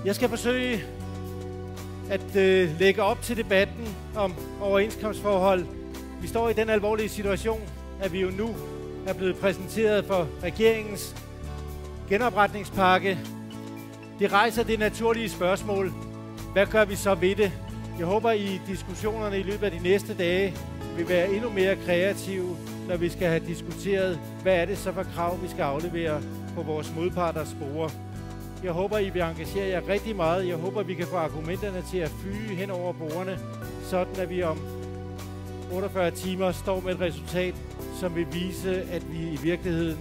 Jeg skal forsøge at lægge op til debatten om overenskomstforhold. Vi står i den alvorlige situation, at vi jo nu er blevet præsenteret for regeringens genopretningspakke. Det rejser det naturlige spørgsmål. Hvad gør vi så ved det? Jeg håber, I diskussionerne i løbet af de næste dage vil være endnu mere kreative, når vi skal have diskuteret, hvad er det så for krav, vi skal aflevere på vores modparters spore. Jeg håber, I vil engagere jer rigtig meget. Jeg håber, vi kan få argumenterne til at fyge hen over bordene, sådan at vi om 48 timer står med et resultat, som vil vise, at vi i virkeligheden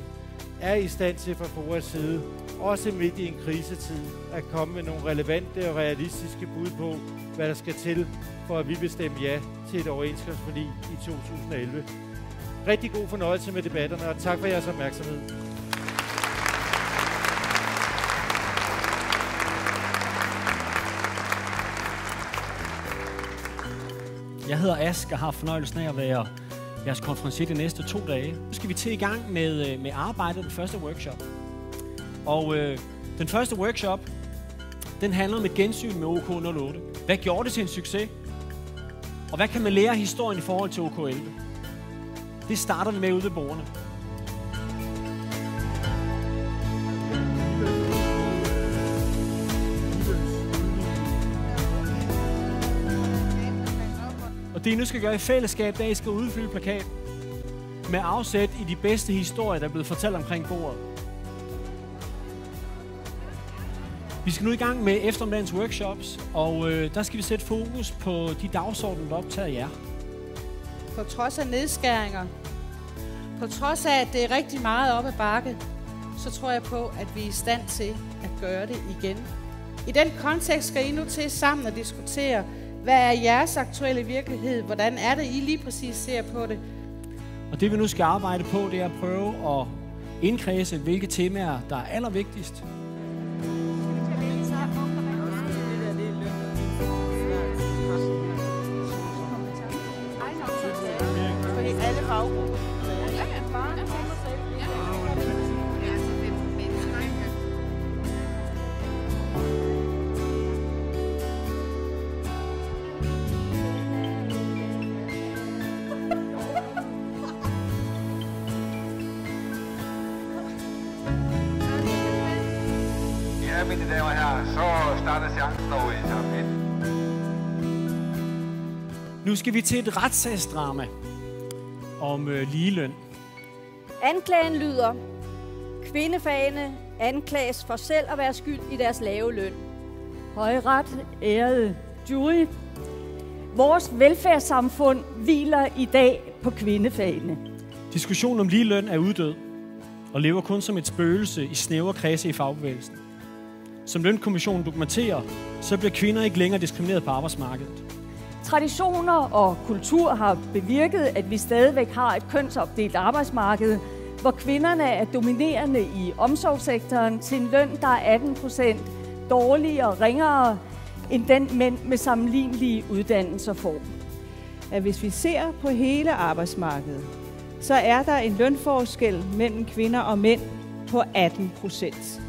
er i stand til fra FOAs side, også midt i en krisetid, at komme med nogle relevante og realistiske bud på, hvad der skal til, for at vi bestemmer ja til et overenskomstforlig i 2011. Rigtig god fornøjelse med debatterne, og tak for jeres opmærksomhed. Jeg hedder Ask og har fornøjelsen af at være jeres konferencier de næste 2 dage. Nu skal vi til i gang med arbejdet, den første workshop. Og den første workshop, den handler om et gensyn med OK08. Hvad gjorde det til en succes? Og hvad kan man lære af historien i forhold til OK11? Det starter vi med ude ved bordene. Og det I nu skal gøre i fællesskab, det er, at I skal udfylde plakat med afsæt i de bedste historier, der er blevet fortalt omkring bordet. Vi skal nu i gang med eftermiddagens workshops, og der skal vi sætte fokus på de dagsordener, der optager jer. På trods af nedskæringer, på trods af, at det er rigtig meget op ad bakke, så tror jeg på, at vi er i stand til at gøre det igen. I den kontekst skal I nu til sammen at diskutere, hvad er jeres aktuelle virkelighed? Hvordan er det, I lige præcis ser på det? Og det vi nu skal arbejde på, det er at prøve at indkredse, hvilke temaer, der er allervigtigst. Mine damer og herrer, så starter seancen over i etape 1. Nu skal vi til et retssagsdrama om ligeløn. Anklagen lyder: kvindefagene anklages for selv at være skyld i deres lave løn. Højret, ærede jury. Vores velfærdssamfund hviler i dag på kvindefagene. Diskussionen om ligeløn er uddød og lever kun som et spøgelse i snævre kredse i fagbevægelsen. Som Lønkommissionen dokumenterer, så bliver kvinder ikke længere diskrimineret på arbejdsmarkedet. Traditioner og kultur har bevirket, at vi stadigvæk har et kønsopdelt arbejdsmarked, hvor kvinderne er dominerende i omsorgssektoren til en løn, der er 18% dårligere og ringere end den mænd med sammenlignelige uddannelser får. At hvis vi ser på hele arbejdsmarkedet, så er der en lønforskel mellem kvinder og mænd på 18%.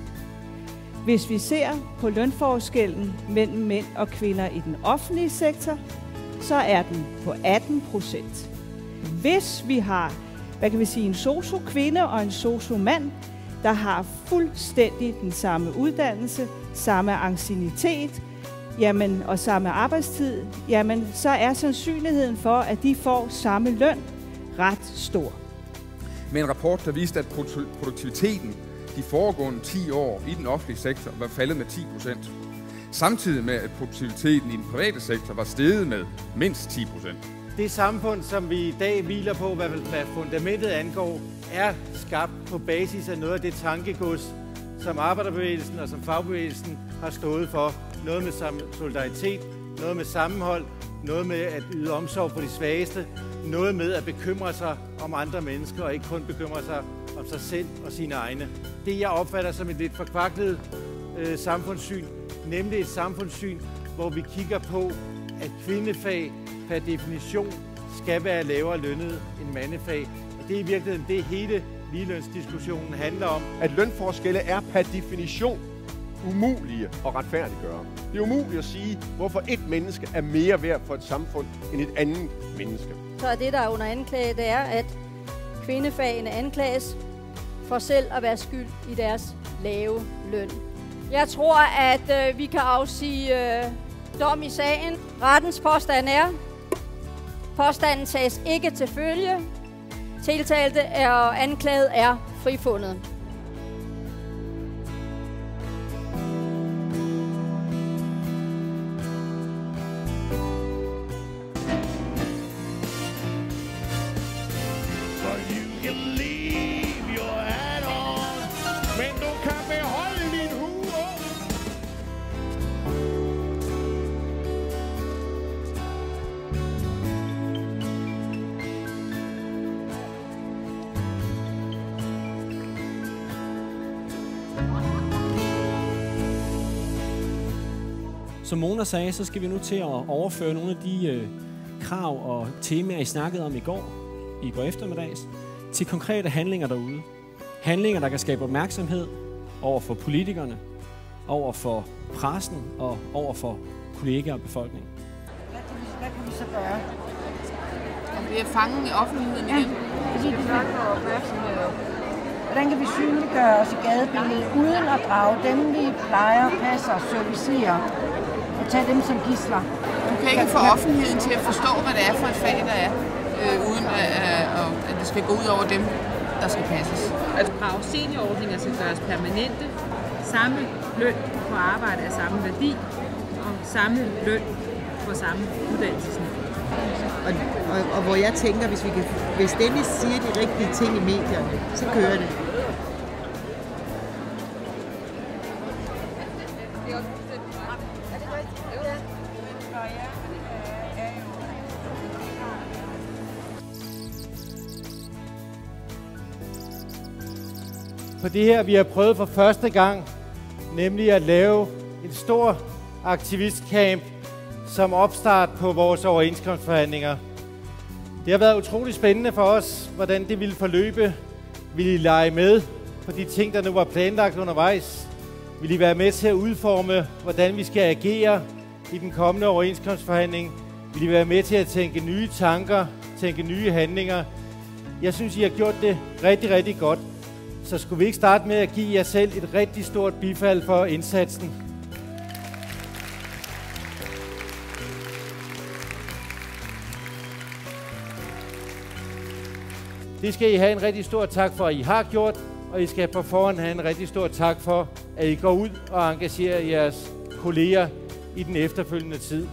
Hvis vi ser på lønforskellen mellem mænd og kvinder i den offentlige sektor, så er den på 18%. Hvis vi har, en sosu-kvinde og en sosu-mand, der har fuldstændig den samme uddannelse, samme anciennitet, og samme arbejdstid, så er sandsynligheden for, at de får samme løn ret stor. Med en rapport, der viste, at produktiviteten de foregående 10 år i den offentlige sektor var faldet med 10%. Samtidig med, at produktiviteten i den private sektor var steget med mindst 10%. Det samfund, som vi i dag hviler på, hvad fundamentet angår, er skabt på basis af noget af det tankegods, som arbejderbevægelsen og som fagbevægelsen har stået for. Noget med solidaritet, noget med sammenhold, noget med at yde omsorg for de svageste, noget med at bekymre sig om andre mennesker og ikke kun bekymre sig om sig selv og sine egne. Det jeg opfatter som et lidt forkvaklet samfundssyn, nemlig et samfundssyn, hvor vi kigger på, at kvindefag per definition skal være lavere lønnet end mandefag. Og det er i virkeligheden det hele ligelønsdiskussionen handler om. At lønforskelle er per definition umulige at retfærdiggøre. Det er umuligt at sige, hvorfor et menneske er mere værd for et samfund end et andet menneske. Så er det, der er under anklage, det er, at kvindefagene anklages for selv at være skyld i deres lave løn. Jeg tror, at vi kan afsige dom i sagen. Rettens påstand er, påstanden tages ikke til følge. Tiltalte og anklaget er frifundet. Som Mona sagde, så skal vi nu til at overføre nogle af de krav og temaer, I snakkede om i går eftermiddags, til konkrete handlinger derude. Handlinger, der kan skabe opmærksomhed over for politikerne, over for pressen og over for kollegaer og befolkningen. Hvad kan vi så gøre? Om det er fanget i offentligheden igen? Fordi det snakker om opmærksomhed. Hvordan kan vi synliggøre os i gadebilledet, uden at drage dem, vi plejer, passer, servicerer, og tage dem som gidsler? Du kan ikke få offentligheden til at forstå, hvad det er for et fag, der er, uden at det skal gå ud over dem, der skal passes. Krav seniorordninger skal gøres permanente. Samme løn på arbejde er samme værdi, og samme løn på samme uddannelsesniveau. Og hvor jeg tænker, hvis Dennis siger de rigtige ting i medierne, så kører det. På det her, vi har prøvet for første gang, nemlig at lave en stor aktivistcamp som opstart på vores overenskomstforhandlinger. Det har været utrolig spændende for os, hvordan det ville forløbe. Ville I lege med på de ting, der nu var planlagt undervejs? Ville I være med til at udforme, hvordan vi skal agere i den kommende overenskomstforhandling? Ville I være med til at tænke nye tanker, tænke nye handlinger? Jeg synes, I har gjort det rigtig, rigtig godt. Så skulle vi ikke starte med at give jer selv et rigtig stort bifald for indsatsen? Det skal I have en rigtig stor tak for, at I har gjort, og I skal på forhånd have en rigtig stor tak for, at I går ud og engagerer jeres kolleger i den efterfølgende tid.